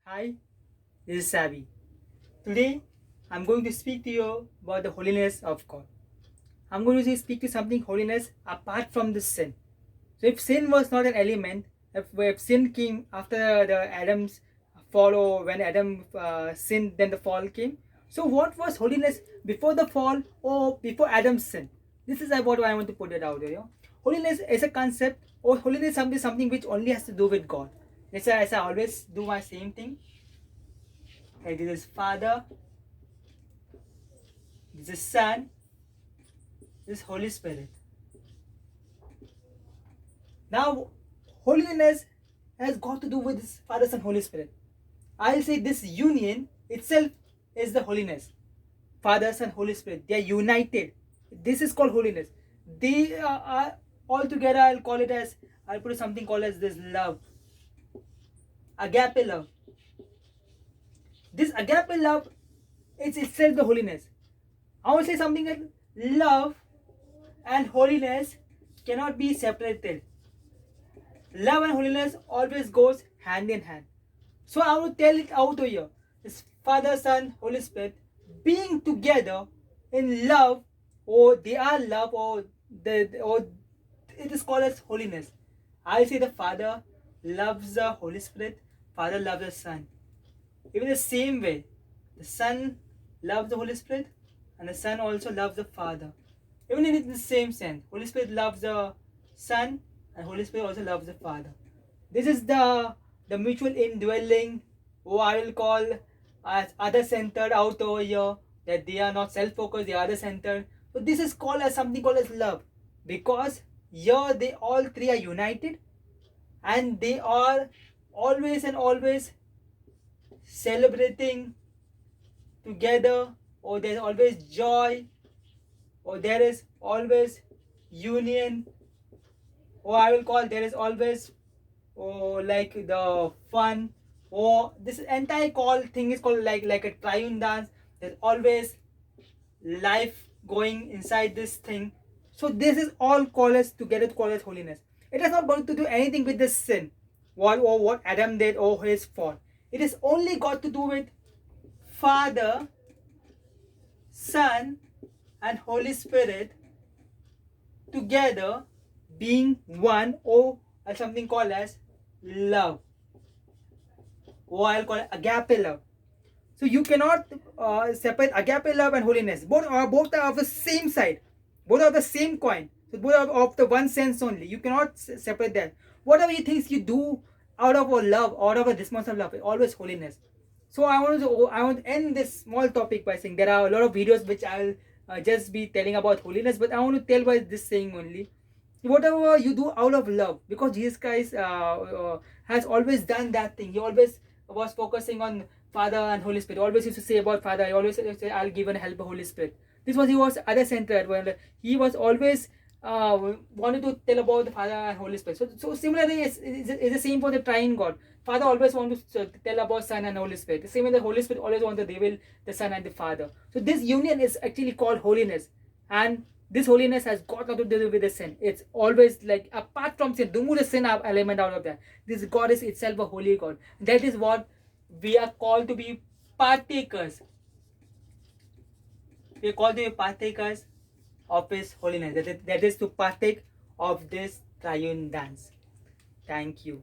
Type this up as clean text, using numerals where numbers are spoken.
Hi, this is Savi. Today, I'm going to speak to you about the holiness of God. I'm going to speak to something holiness apart from the sin. So, if sin was not an element, if sin came after the Adam's fall, or when Adam sinned, then the fall came. So, what was holiness before the fall or before Adam's sin? This is what I want to put it out there. Holiness is a concept, or holiness is something which only has to do with God. As I always do my same thing. Hey, this is Father, this is Son, this is Holy Spirit. Now, holiness has got to do with this Father, Son, Holy Spirit. I'll say this union itself is the holiness. Father, Son, Holy Spirit. They are united. This is called holiness. They are all together. I'll put something called as this love. Agape love. This agape love is itself the holiness. I will say something like love and holiness cannot be separated. Love and holiness always goes hand in hand. So I want to tell it out to you. This Father, Son, Holy Spirit being together in love, or they are love, or it is called as holiness. I say the Father loves the Holy Spirit, Father loves the Son. Even the same way, the Son loves the Holy Spirit, and the Son also loves the Father. Even in the same sense, Holy Spirit loves the Son, and Holy Spirit also loves the Father. This is the mutual indwelling, or I will call as other centered out over here, that they are not self-focused, they are other centered. So this is called as something called as love, because here they all three are united, and they are always and always celebrating together, or there's always joy, or there is always union, or I will call there is always, or like the fun, or this entire call thing is called like a triune dance. There's always life going inside this thing. So this is all called as together to call as holiness. It has not got to do anything with this sin, what Adam did or his fault. It is only got to do with Father, Son, and Holy Spirit together being one, or something called as love, or I'll call it agape love. So you cannot separate agape love and holiness. Both are of the same side. Both are the same coin. So both are of the one sense only. You cannot separate that. Whatever you think you do out of a love, out of a response of love, always holiness. So I want to end this small topic by saying there are a lot of videos which I'll just be telling about holiness, but I want to tell by this saying only. Whatever you do out of love, because Jesus Christ has always done that thing. He always was focusing on Father and Holy Spirit. Always used to say about Father. He always say, "I'll give and help the Holy Spirit." This was he was other centered. When he was always wanted to tell about the Father and Holy Spirit. So similarly, it's the same for the Triune God. Father always wants to tell about Son and Holy Spirit. The same way the Holy Spirit always wants to reveal the Son and the Father. So this union is actually called holiness, and this holiness has got nothing to do with the sin. It's always like apart from sin, remove the sin element out of that. This God is itself a holy God. That is what we are called to be partakers. We are called to be partakers of His holiness. That is to partake of this triune dance. Thank you.